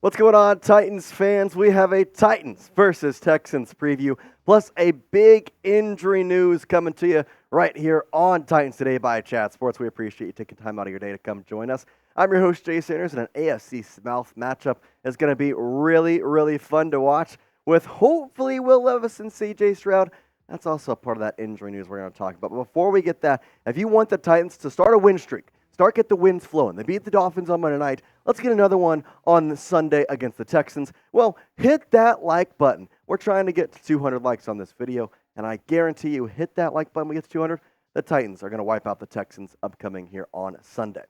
What's going on, Titans fans? We have a Titans versus Texans preview, plus a big injury news coming to you right here on Titans Today by Chat Sports. We appreciate you taking time out of your day to come join us. I'm your host, Jay Sanders, and an AFC South matchup is going to be really, really fun to watch with hopefully Will Levis and CJ Stroud. That's also a part of that injury news we're going to talk about. But before we get that, if you want the Titans to start a win streak, get the wins flowing. They beat the Dolphins on Monday night. Let's get another one on Sunday against the Texans. Well, hit that like button. We're trying to get to 200 likes on this video, and I guarantee you hit that like button, we get to 200, the Titans are going to wipe out the Texans upcoming here on Sunday.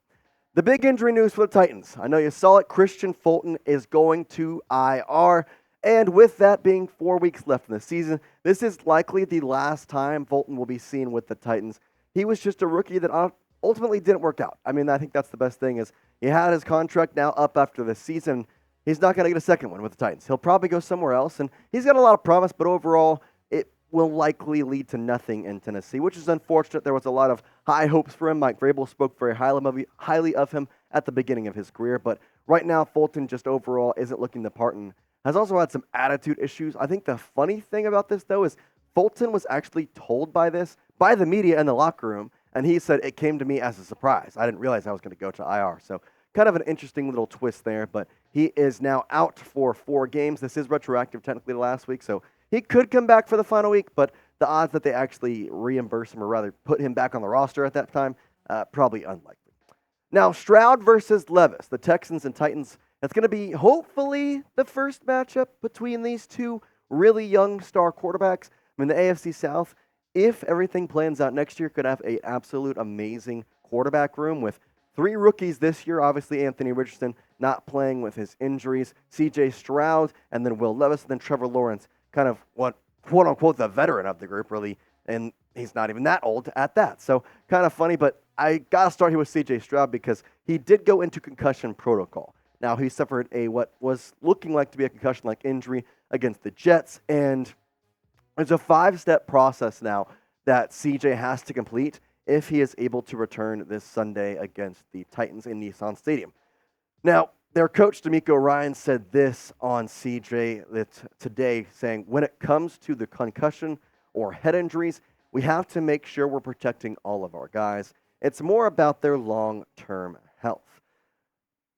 The big injury news for the Titans. I know you saw it. Kristian Fulton is going to IR. And with that being 4 weeks left in the season, this is likely the last time Fulton will be seen with the Titans. He was just a rookie that ultimately didn't work out. I mean, I think that's the best thing is he had his contract now up after the season. He's not going to get a second one with the Titans. He'll probably go somewhere else, and he's got a lot of promise, but overall, it will likely lead to nothing in Tennessee, which is unfortunate. There was a lot of high hopes for him. Mike Vrabel spoke very highly of him at the beginning of his career, but right now, Fulton just overall isn't looking the part and has also had some attitude issues. I think the funny thing about this, though, is Fulton was actually told by the media in the locker room, and he said, it came to me as a surprise. I didn't realize I was going to go to IR. So kind of an interesting little twist there, but he is now out for 4 games. This is retroactive technically to last week, so he could come back for the final week, but the odds that they actually reimburse him or rather put him back on the roster at that time, probably unlikely. Now, Stroud versus Levis, the Texans and Titans. That's going to be hopefully the first matchup between these two really young star quarterbacks. I mean, the AFC South, if everything plans out next year, could have an absolute amazing quarterback room with 3 rookies this year. Obviously, Anthony Richardson not playing with his injuries, CJ Stroud, and then Will Levis, and then Trevor Lawrence, kind of what, quote-unquote, the veteran of the group, really, and he's not even that old at that. So kind of funny, but I got to start here with CJ Stroud because he did go into concussion protocol. Now, he suffered what was looking like to be a concussion-like injury against the Jets, and there's a 5-step process now that CJ has to complete if he is able to return this Sunday against the Titans in Nissan Stadium. Now, their coach, D'Amico Ryan, said this on CJ today, saying, when it comes to the concussion or head injuries, we have to make sure we're protecting all of our guys. It's more about their long-term health.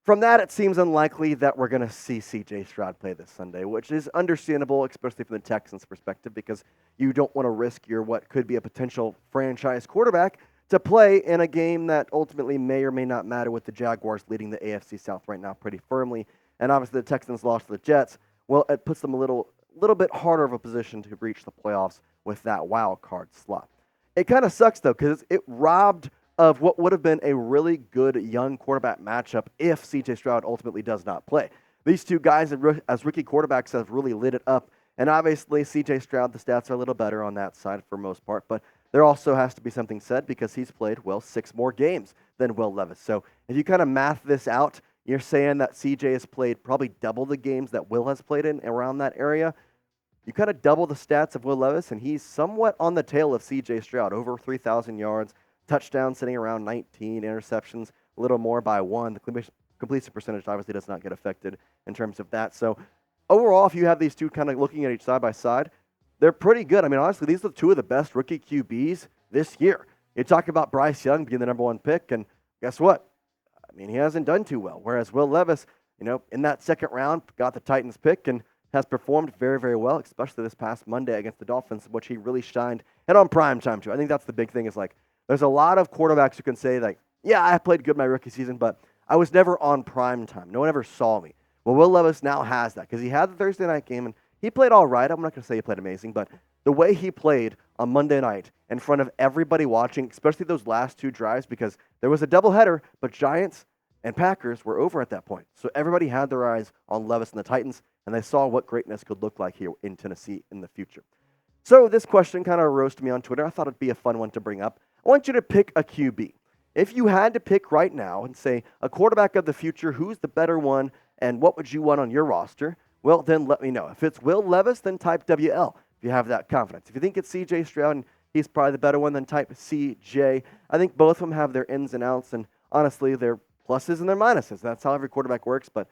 From that, it seems unlikely that we're going to see CJ Stroud play this Sunday, which is understandable, especially from the Texans' perspective, because you don't want to risk your what could be a potential franchise quarterback to play in a game that ultimately may or may not matter with the Jaguars leading the AFC South right now pretty firmly. And obviously the Texans lost to the Jets. Well, it puts them a little bit harder of a position to reach the playoffs with that wild card slot. It kind of sucks, though, because it robbed of what would have been a really good young quarterback matchup if C.J. Stroud ultimately does not play. These two guys as rookie quarterbacks have really lit it up, and obviously C.J. Stroud, the stats are a little better on that side for most part, but there also has to be something said because he's played, 6 more games than Will Levis. So if you kind of math this out, you're saying that C.J. has played probably double the games that Will has played in around that area. You kind of double the stats of Will Levis, and he's somewhat on the tail of C.J. Stroud, over 3,000 yards, touchdowns sitting around 19, interceptions a little more by 1. The completion percentage obviously does not get affected in terms of that. So overall, if you have these two kind of looking at each side by side, they're pretty good. I mean, honestly, these are 2 of the best rookie QBs this year. You talk about Bryce Young being the number 1 pick, and guess what? I mean, he hasn't done too well. Whereas Will Levis, in that second round, got the Titans pick and has performed very, very well, especially this past Monday against the Dolphins, which he really shined, and on prime time too. I think that's the big thing is there's a lot of quarterbacks who can say yeah, I played good my rookie season, but I was never on prime time. No one ever saw me. Well, Will Levis now has that because he had the Thursday night game, and he played all right. I'm not going to say he played amazing, but the way he played on Monday night in front of everybody watching, especially those last 2 drives, because there was a doubleheader, but Giants and Packers were over at that point. So everybody had their eyes on Levis and the Titans, and they saw what greatness could look like here in Tennessee in the future. So this question kind of arose to me on Twitter. I thought it'd be a fun one to bring up. I want you to pick a QB. If you had to pick right now and say a quarterback of the future, who's the better one, and what would you want on your roster? Well, then let me know. If it's Will Levis, then type WL if you have that confidence. If you think it's CJ Stroud and He's probably the better one than type CJ. I think both of them have their ins and outs, and honestly, their pluses and their minuses. That's how every quarterback works, but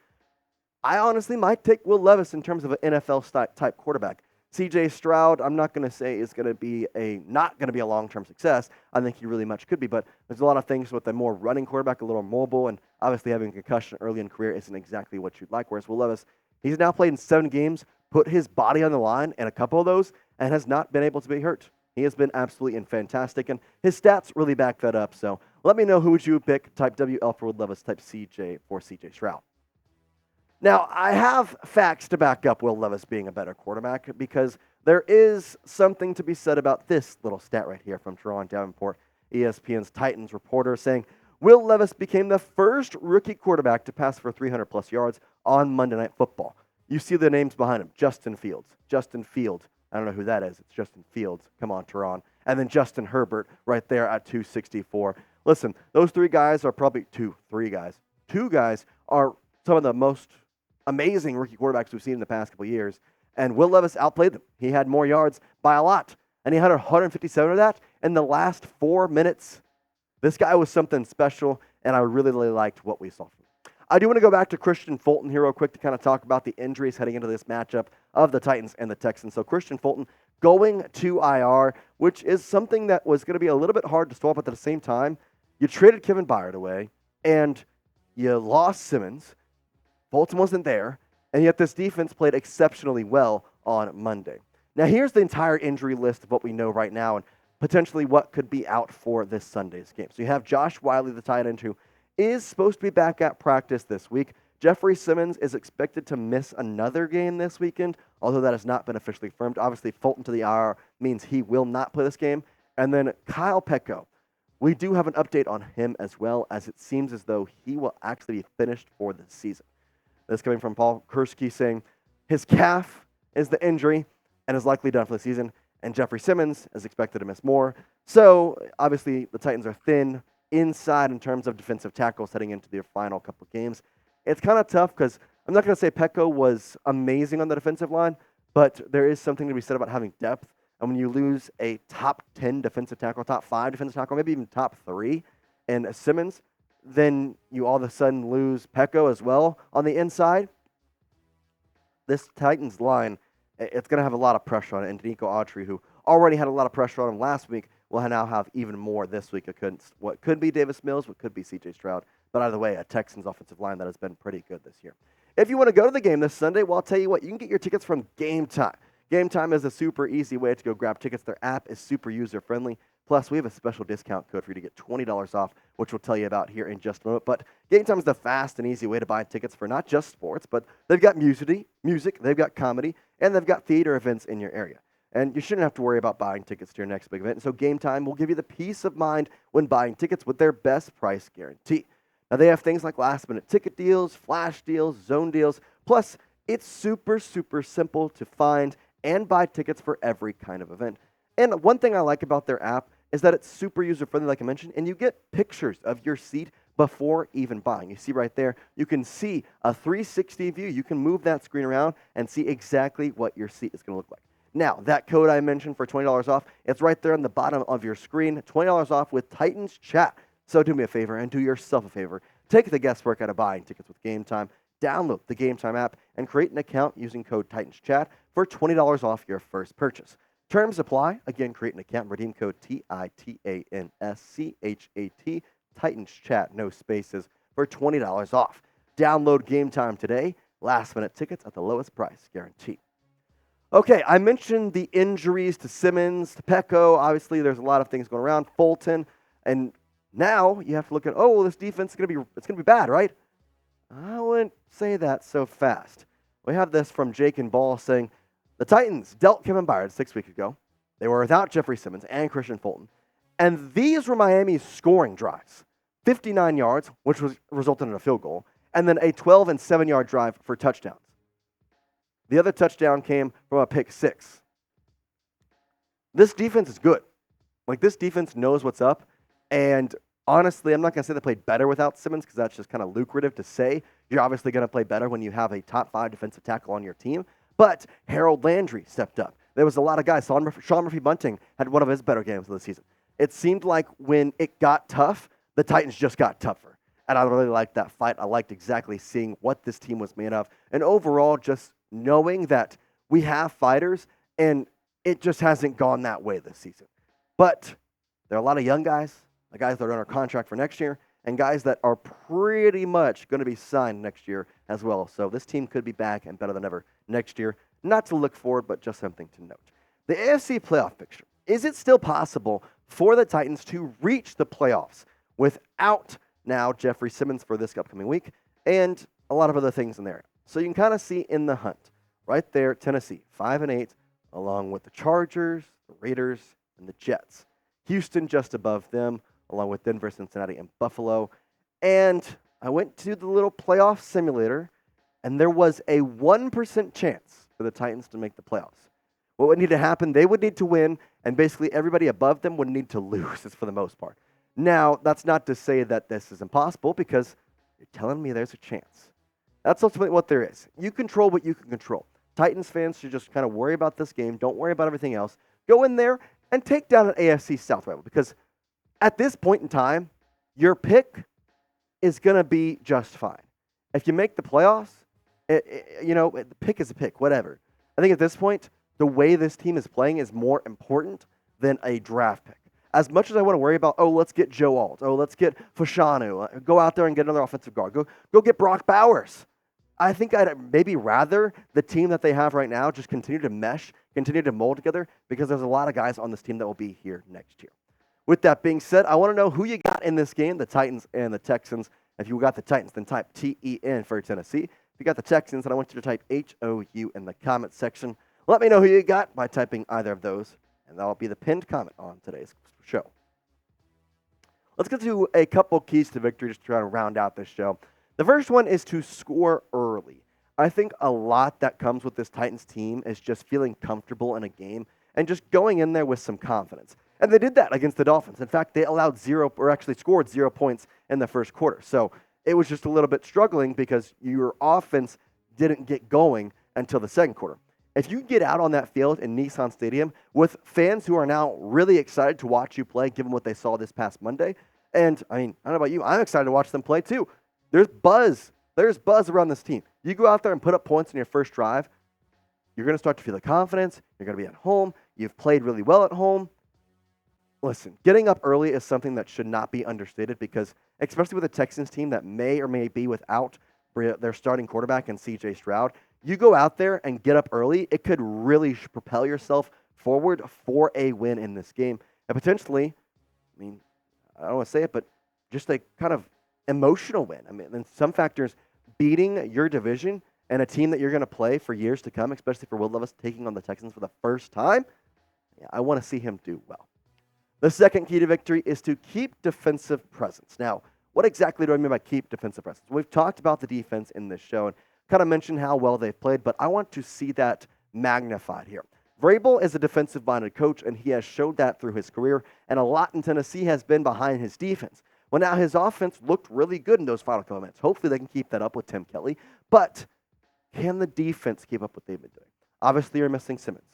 I honestly might take Will Levis in terms of an NFL-type quarterback. CJ Stroud, I'm not going to say is going to be not going to be a long-term success. I think he really much could be, but there's a lot of things with a more running quarterback, a little mobile, and obviously having a concussion early in career isn't exactly what you'd like. Whereas Will Levis, he's now played in 7 games, put his body on the line in a couple of those, and has not been able to be hurt. He has been absolutely fantastic, and his stats really back that up. So let me know who would you pick, type WL for Will Levis, type CJ for CJ Stroud. Now, I have facts to back up Will Levis being a better quarterback because there is something to be said about this little stat right here from Teron Davenport, ESPN's Titans reporter, saying, Will Levis became the first rookie quarterback to pass for 300-plus yards on Monday Night Football. You see the names behind him, Justin Fields. I don't know who that is. It's Justin Fields. Come on, Teron. And then Justin Herbert right there at 264. Listen, those two guys are some of the most amazing rookie quarterbacks we've seen in the past couple of years. And Will Levis outplayed them. He had more yards by a lot. And he had 157 of that in the last 4 minutes. This guy was something special, and I really, really liked what we saw from him. I do want to go back to Kristian Fulton here real quick to kind of talk about the injuries heading into this matchup of the Titans and the Texans. So Kristian Fulton going to IR, which is something that was going to be a little bit hard to swallow, but at the same time, you traded Kevin Byard away, and you lost Simmons. Fulton wasn't there, and yet this defense played exceptionally well on Monday. Now, here's the entire injury list of what we know right now and potentially what could be out for this Sunday's game. So you have Josh Whyle, the tight end, who is supposed to be back at practice this week. Jeffery Simmons is expected to miss another game this weekend, although that has not been officially confirmed. Obviously, Fulton to the IR means he will not play this game. And then Kyle Peko. We do have an update on him as well, as it seems as though he will actually be finished for the season. This coming from Paul Kursky saying his calf is the injury and is likely done for the season, and Jeffery Simmons is expected to miss more. So, obviously, the Titans are thin inside in terms of defensive tackles heading into their final couple of games. It's kind of tough because I'm not going to say Peko was amazing on the defensive line, but there is something to be said about having depth. And when you lose a top 10 defensive tackle, top 5 defensive tackle, maybe even top 3 in Simmons, then you all of a sudden lose Peko as well on the inside. This Titans line, it's going to have a lot of pressure on it. And Danico Autry, who already had a lot of pressure on him last week, will now have even more this week against what could be Davis Mills, what could be C.J. Stroud. But either way, a Texans offensive line that has been pretty good this year. If you want to go to the game this Sunday, well, I'll tell you what, you can get your tickets from Game Time. Game Time is a super easy way to go grab tickets. Their app is super user-friendly. Plus, we have a special discount code for you to get $20 off, which we'll tell you about here in just a moment. But Game Time is the fast and easy way to buy tickets for not just sports, but they've got music, they've got comedy, and they've got theater events in your area. And you shouldn't have to worry about buying tickets to your next big event. And so Game Time will give you the peace of mind when buying tickets with their best price guarantee. Now, they have things like last-minute ticket deals, flash deals, zone deals. Plus, it's super, super simple to find and buy tickets for every kind of event. And one thing I like about their app is that it's super user-friendly, like I mentioned, and you get pictures of your seat before even buying. You see right there, you can see a 360 view. You can move that screen around and see exactly what your seat is going to look like. Now, that code I mentioned for $20 off, it's right there on the bottom of your screen, $20 off with Titans Chat. So do me a favor and do yourself a favor. Take the guesswork out of buying tickets with Game Time. Download the Game Time app and create an account using code Titans Chat for $20 off your first purchase. Terms apply. Again, create an account. Redeem code TITANSCHAT, Titans Chat, no spaces, for $20 off. Download Game Time today. Last-minute tickets at the lowest price, guaranteed. Okay, I mentioned the injuries to Simmons, to Peko. Obviously, there's a lot of things going around. Fulton, and now you have to look at, this defense is going to be bad, right? I wouldn't say that so fast. We have this from Jake and Ball saying, the Titans dealt Kevin Byard 6 weeks ago. They were without Jeffery Simmons and Kristian Fulton. And these were Miami's scoring drives. 59 yards, which resulted in a field goal, and then a 12 and 7-yard drive for touchdowns. The other touchdown came from a pick 6. This defense is good. This defense knows what's up. And honestly, I'm not going to say they played better without Simmons because that's just kind of lucrative to say. You're obviously going to play better when you have a top 5 defensive tackle on your team. But Harold Landry stepped up. There was a lot of guys. Sean Murphy-Bunting had one of his better games of the season. It seemed like when it got tough, the Titans just got tougher. And I really liked that fight. I liked exactly seeing what this team was made of. And overall, just knowing that we have fighters, and it just hasn't gone that way this season. But there are a lot of young guys, the guys that are under contract for next year, and guys that are pretty much going to be signed next year as well. So this team could be back and better than ever next year. Not to look forward, but just something to note. The AFC playoff picture. Is it still possible for the Titans to reach the playoffs without now Jeffery Simmons for this upcoming week and a lot of other things in there? So you can kind of see in the hunt right there, Tennessee, 5-8, along with the Chargers, the Raiders, and the Jets. Houston just above them, along with Denver, Cincinnati, and Buffalo. And I went to the little playoff simulator, and there was a 1% chance for the Titans to make the playoffs. What would need to happen? They would need to win, and basically everybody above them would need to lose for the most part. Now, that's not to say that this is impossible, because you're telling me there's a chance. That's ultimately what there is. You control what you can control. Titans fans should just kind of worry about this game. Don't worry about everything else. Go in there and take down an AFC South rival, because at this point in time, your pick is going to be just fine. If you make the playoffs, the pick is a pick, whatever. I think at this point, the way this team is playing is more important than a draft pick. As much as I want to worry about, let's get Joe Alt, let's get Fashanu, go out there and get another offensive guard, go get Brock Bowers. I think I'd maybe rather the team that they have right now just continue to mesh, continue to mold together, because there's a lot of guys on this team that will be here next year. With that being said, I want to know who you got in this game, the Titans and the Texans. If you got the Titans, then type TEN for Tennessee. If you got the Texans, then I want you to type HOU in the comment section. Let me know who you got by typing either of those, and that'll be the pinned comment on today's show. Let's get to a couple keys to victory just to try to round out this show. The first one is to score early. I think a lot that comes with this Titans team is just feeling comfortable in a game and just going in there with some confidence. And they did that against the Dolphins. In fact, they scored 0 points in the first quarter. So it was just a little bit struggling because your offense didn't get going until the second quarter. If you get out on that field in Nissan Stadium with fans who are now really excited to watch you play, given what they saw this past Monday, and I don't know about you, I'm excited to watch them play too. There's buzz. There's buzz around this team. You go out there and put up points in your first drive, you're going to start to feel the confidence. You're going to be at home. You've played really well at home. Listen, getting up early is something that should not be understated, because especially with a Texans team that may or may be without their starting quarterback and C.J. Stroud, you go out there and get up early, it could really propel yourself forward for a win in this game. And potentially, I don't want to say it, but just a kind of emotional win. In some factors, beating your division and a team that you're going to play for years to come, especially for Will Levis taking on the Texans for the first time, I want to see him do well. The second key to victory is to keep defensive presence. Now, what exactly do I mean by keep defensive presence? We've talked about the defense in this show and kind of mentioned how well they've played, but I want to see that magnified here. Vrabel is a defensive-minded coach, and he has showed that through his career, and a lot in Tennessee has been behind his defense. Well, now his offense looked really good in those final couple minutes. Hopefully they can keep that up with Tim Kelly, but can the defense keep up what they've been doing? Obviously, you're missing Simmons.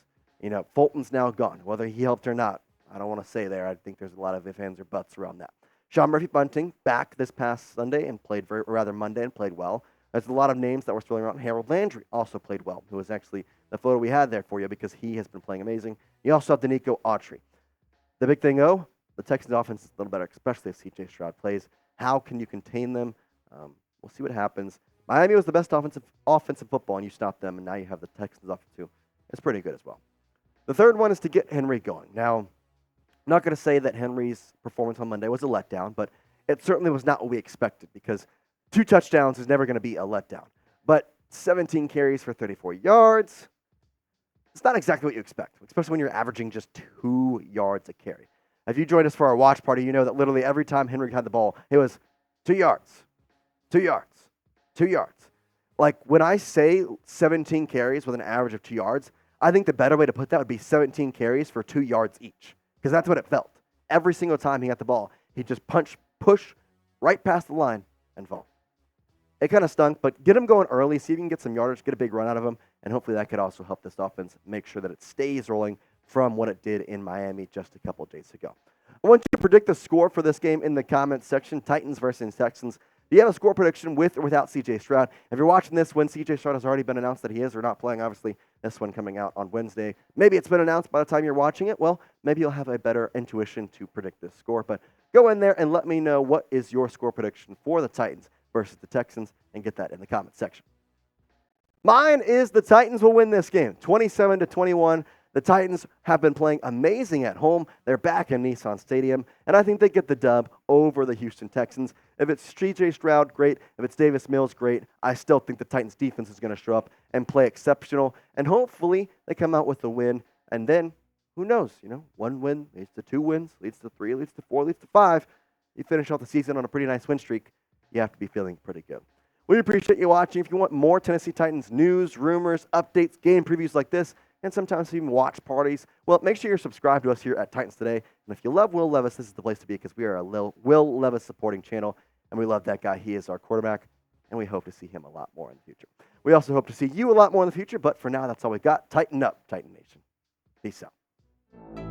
Fulton's now gone. Whether he helped or not, I don't want to say there. I think there's a lot of ifs, ands, or buts around that. Sean Murphy-Bunting back this past Monday and played well. There's a lot of names that were swirling around. Harold Landry also played well, who was actually the photo we had there for you because he has been playing amazing. You also have Danico Autry. The big thing, the Texans offense is a little better, especially if C.J. Stroud plays. How can you contain them? We'll see what happens. Miami was the best offensive football, and you stopped them, and now you have the Texans offense too. It's pretty good as well. The third one is to get Henry going. Now, I'm not going to say that Henry's performance on Monday was a letdown, but it certainly was not what we expected, because 2 touchdowns is never going to be a letdown. But 17 carries for 34 yards, it's not exactly what you expect, especially when you're averaging just 2 yards a carry. If you joined us for our watch party, you know that literally every time Henry had the ball, it was 2 yards, 2 yards, 2 yards. Like, when I say 17 carries with an average of 2 yards, I think the better way to put that would be 17 carries for 2 yards each, because that's what it felt. Every single time he got the ball, he'd just push right past the line and fall. It kind of stunk, but get him going early, see if you can get some yardage, get a big run out of him, and hopefully that could also help this offense make sure that it stays rolling from what it did in Miami just a couple days ago. I want you to predict the score for this game in the comments section. Titans versus Texans. Do you have a score prediction with or without C.J. Stroud? If you're watching this when C.J. Stroud has already been announced that he is or not playing, obviously this one coming out on Wednesday. Maybe it's been announced by the time you're watching it. Well, maybe you'll have a better intuition to predict this score. But go in there and let me know what is your score prediction for the Titans versus the Texans and get that in the comments section. Mine is the Titans will win this game, 27-21. The Titans have been playing amazing at home. They're back in Nissan Stadium, and I think they get the dub over the Houston Texans. If it's C.J. Stroud, great. If it's Davis Mills, great. I still think the Titans defense is going to show up and play exceptional, and hopefully they come out with a win. And then, who knows? One win leads to 2 wins, leads to 3, leads to 4, leads to 5. You finish off the season on a pretty nice win streak, you have to be feeling pretty good. We appreciate you watching. If you want more Tennessee Titans news, rumors, updates, game previews like this, and sometimes even watch parties, well, make sure you're subscribed to us here at Titans Today. And if you love Will Levis, this is the place to be because we are a Will Levis supporting channel, and we love that guy. He is our quarterback, and we hope to see him a lot more in the future. We also hope to see you a lot more in the future, but for now, that's all we got. Tighten up, Titan Nation. Peace out.